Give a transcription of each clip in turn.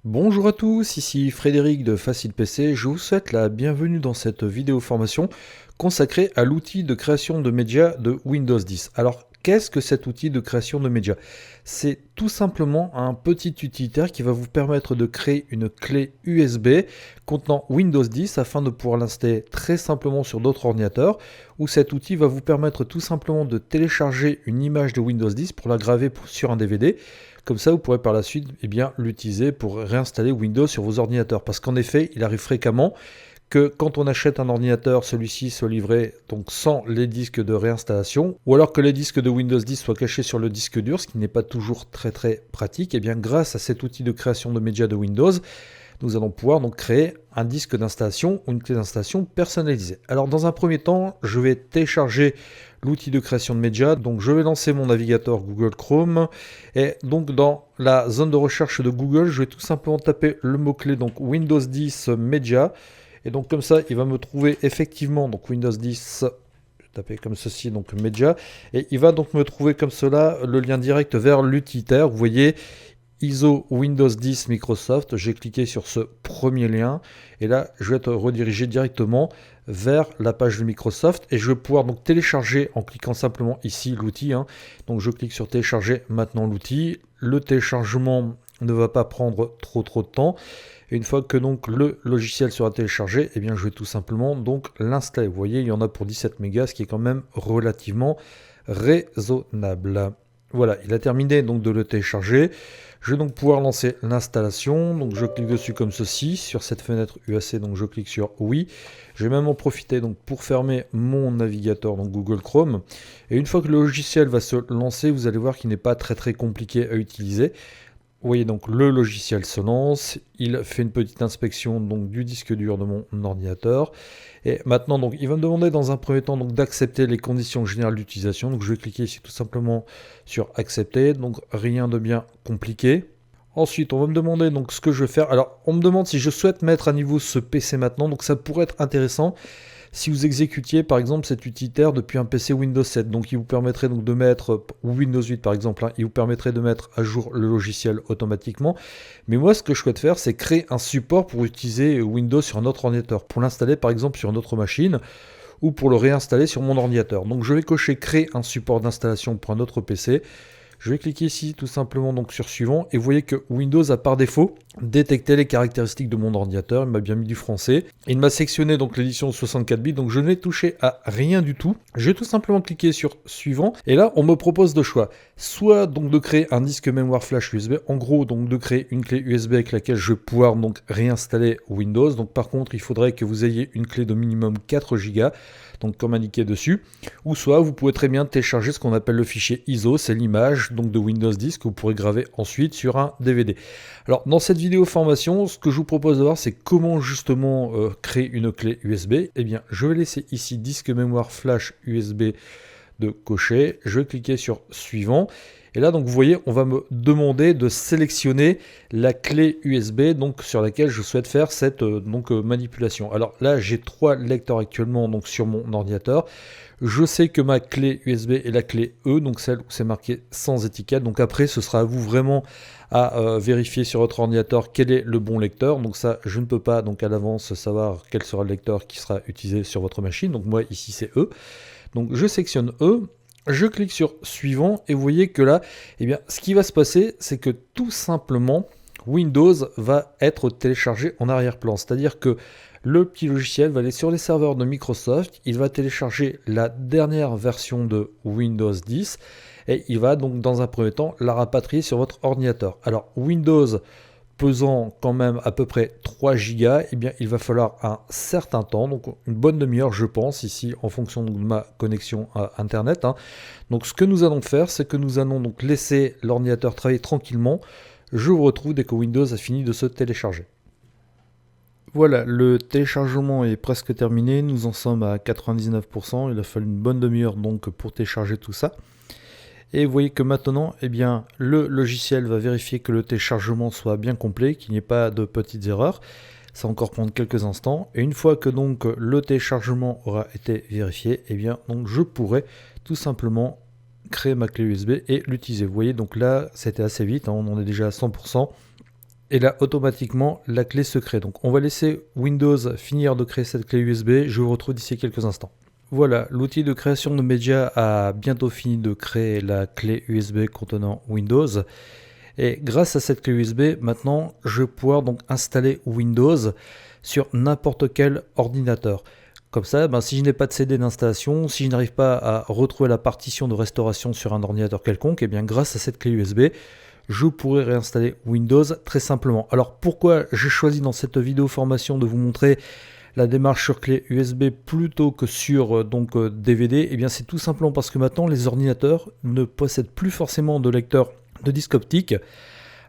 Bonjour à tous, ici Frédéric de Facile PC, je vous souhaite la bienvenue dans cette vidéo formation consacrée à l'outil de création de médias de Windows 10. Alors, qu'est-ce que cet outil de création de médias? C'est tout simplement un petit utilitaire qui va vous permettre de créer une clé USB contenant Windows 10 afin de pouvoir l'installer très simplement sur d'autres ordinateurs, où cet outil va vous permettre tout simplement de télécharger une image de Windows 10 pour la graver sur un DVD. Comme ça, vous pourrez par la suite l'utiliser pour réinstaller Windows sur vos ordinateurs. Parce qu'en effet, il arrive fréquemment que quand on achète un ordinateur, celui-ci soit livré donc sans les disques de réinstallation, ou alors que les disques de Windows 10 soient cachés sur le disque dur, ce qui n'est pas toujours très pratique. Et bien grâce à cet outil de création de médias de Windows, nous allons pouvoir donc créer un disque d'installation ou une clé d'installation personnalisée. Alors dans un premier temps, je vais télécharger l'outil de création de médias. Donc je vais lancer mon navigateur Google Chrome et donc dans la zone de recherche de Google, je vais tout simplement taper le mot-clé donc Windows 10 Media. Et donc comme ça, il va me trouver effectivement donc Windows 10. Je vais taper comme ceci donc Media et il va donc me trouver comme cela le lien direct vers l'utilitaire. Vous voyez, ISO Windows 10 Microsoft, j'ai cliqué sur ce premier lien et là je vais être redirigé directement vers la page de Microsoft et je vais pouvoir donc télécharger en cliquant simplement ici l'outil. Donc je clique sur télécharger maintenant l'outil. Le téléchargement ne va pas prendre trop de temps. Et une fois que donc le logiciel sera téléchargé, eh bien je vais tout simplement donc l'installer. Vous voyez, il y en a pour 17 mégas, ce qui est quand même relativement raisonnable. Voilà, il a terminé donc de le télécharger. Je vais donc pouvoir lancer l'installation. Donc je clique dessus comme ceci sur cette fenêtre UAC. Donc je clique sur oui. Je vais même en profiter donc pour fermer mon navigateur donc Google Chrome. Et une fois que le logiciel va se lancer, vous allez voir qu'il n'est pas très compliqué à utiliser. Vous voyez donc le logiciel se lance, il fait une petite inspection donc du disque dur de mon ordinateur et maintenant donc il va me demander dans un premier temps donc d'accepter les conditions générales d'utilisation. Donc je vais cliquer ici tout simplement sur accepter, donc rien de bien compliqué. Ensuite, on va me demander donc ce que je vais faire. Alors, on me demande si je souhaite mettre à niveau ce PC maintenant, donc ça pourrait être intéressant si vous exécutiez par exemple cet utilitaire depuis un PC Windows 7, donc il vous permettrait donc de mettre, ou Windows 8 par exemple, il vous permettrait de mettre à jour le logiciel automatiquement. Mais moi ce que je souhaite faire, c'est créer un support pour utiliser Windows sur un autre ordinateur, pour l'installer par exemple sur une autre machine, ou pour le réinstaller sur mon ordinateur. Donc je vais cocher créer un support d'installation pour un autre PC. Je vais cliquer ici tout simplement donc sur suivant et vous voyez que Windows a par défaut détecté les caractéristiques de mon ordinateur, il m'a bien mis du français. Il m'a sectionné donc l'édition 64 bits, donc je n'ai touché à rien du tout. Je vais tout simplement cliquer sur suivant et là on me propose deux choix. Soit donc de créer un disque mémoire flash USB, en gros donc de créer une clé USB avec laquelle je vais pouvoir donc réinstaller Windows. Donc par contre il faudrait que vous ayez une clé de minimum 4 Go, donc comme indiqué dessus. Ou soit vous pouvez très bien télécharger ce qu'on appelle le fichier ISO, c'est l'image donc de Windows 10 que vous pourrez graver ensuite sur un DVD. Alors dans cette vidéo formation, ce que je vous propose de voir, c'est comment justement créer une clé USB. Eh bien, je vais laisser ici disque mémoire flash USB de cocher. Je vais cliquer sur suivant. Et là, donc vous voyez, on va me demander de sélectionner la clé USB donc sur laquelle je souhaite faire cette manipulation. Alors là, j'ai 3 lecteurs actuellement donc sur mon ordinateur. Je sais que ma clé USB est la clé E, donc celle où c'est marqué sans étiquette. Donc après, ce sera à vous vraiment à vérifier sur votre ordinateur quel est le bon lecteur. Donc ça, je ne peux pas donc à l'avance savoir quel sera le lecteur qui sera utilisé sur votre machine. Donc moi, ici, c'est E. Donc je sectionne E. Je clique sur suivant et vous voyez que là, eh bien, ce qui va se passer, c'est que tout simplement, Windows va être téléchargé en arrière-plan. C'est-à-dire que le petit logiciel va aller sur les serveurs de Microsoft, il va télécharger la dernière version de Windows 10 et il va donc dans un premier temps la rapatrier sur votre ordinateur. Alors Windows pesant quand même à peu près 3 Go, eh bien, il va falloir un certain temps, donc une bonne demi-heure je pense, ici en fonction de ma connexion à Internet. Donc ce que nous allons faire, c'est que nous allons donc laisser l'ordinateur travailler tranquillement. Je vous retrouve dès que Windows a fini de se télécharger. Voilà, le téléchargement est presque terminé, nous en sommes à 99%, il a fallu une bonne demi-heure donc pour télécharger tout ça. Et vous voyez que maintenant, eh bien, le logiciel va vérifier que le téléchargement soit bien complet, qu'il n'y ait pas de petites erreurs. Ça va encore prendre quelques instants. Et une fois que donc le téléchargement aura été vérifié, eh bien, donc je pourrai tout simplement créer ma clé USB et l'utiliser. Vous voyez, donc là, c'était assez vite, on en est déjà à 100%. Et là, automatiquement, la clé se crée. Donc on va laisser Windows finir de créer cette clé USB. Je vous retrouve d'ici quelques instants. Voilà, l'outil de création de médias a bientôt fini de créer la clé USB contenant Windows. Et grâce à cette clé USB, maintenant, je vais pouvoir donc installer Windows sur n'importe quel ordinateur. Comme ça, si je n'ai pas de CD d'installation, si je n'arrive pas à retrouver la partition de restauration sur un ordinateur quelconque, et bien grâce à cette clé USB, je pourrai réinstaller Windows très simplement. Alors pourquoi j'ai choisi dans cette vidéo formation de vous montrer la démarche sur clé USB plutôt que sur DVD? Eh bien c'est tout simplement parce que maintenant les ordinateurs ne possèdent plus forcément de lecteur de disque optique,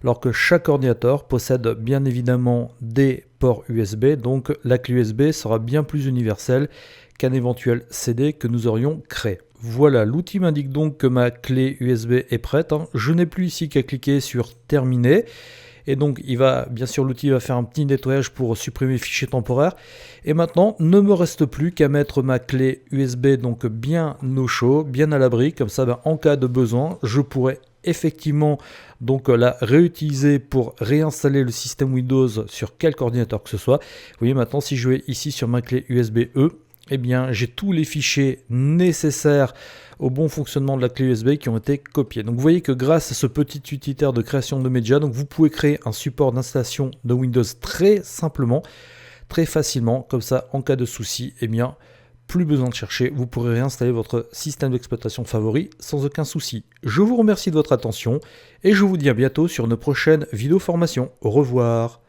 alors que chaque ordinateur possède bien évidemment des ports USB, donc la clé USB sera bien plus universelle qu'un éventuel CD que nous aurions créé. Voilà, l'outil m'indique donc que ma clé USB est prête. Je n'ai plus ici qu'à cliquer sur terminer. Et donc l'outil va faire un petit nettoyage pour supprimer les fichiers temporaires. Et maintenant, ne me reste plus qu'à mettre ma clé USB donc bien au chaud, bien à l'abri. Comme ça, en cas de besoin, je pourrais effectivement donc la réutiliser pour réinstaller le système Windows sur quelque ordinateur que ce soit. Vous voyez maintenant, si je vais ici sur ma clé USB-E, eh bien j'ai tous les fichiers nécessaires au bon fonctionnement de la clé USB qui ont été copiés. Donc vous voyez que grâce à ce petit utilitaire de création de médias, donc vous pouvez créer un support d'installation de Windows très simplement, très facilement. Comme ça, en cas de souci, eh bien plus besoin de chercher, vous pourrez réinstaller votre système d'exploitation favori sans aucun souci. Je vous remercie de votre attention et je vous dis à bientôt sur une prochaine vidéo formation. Au revoir.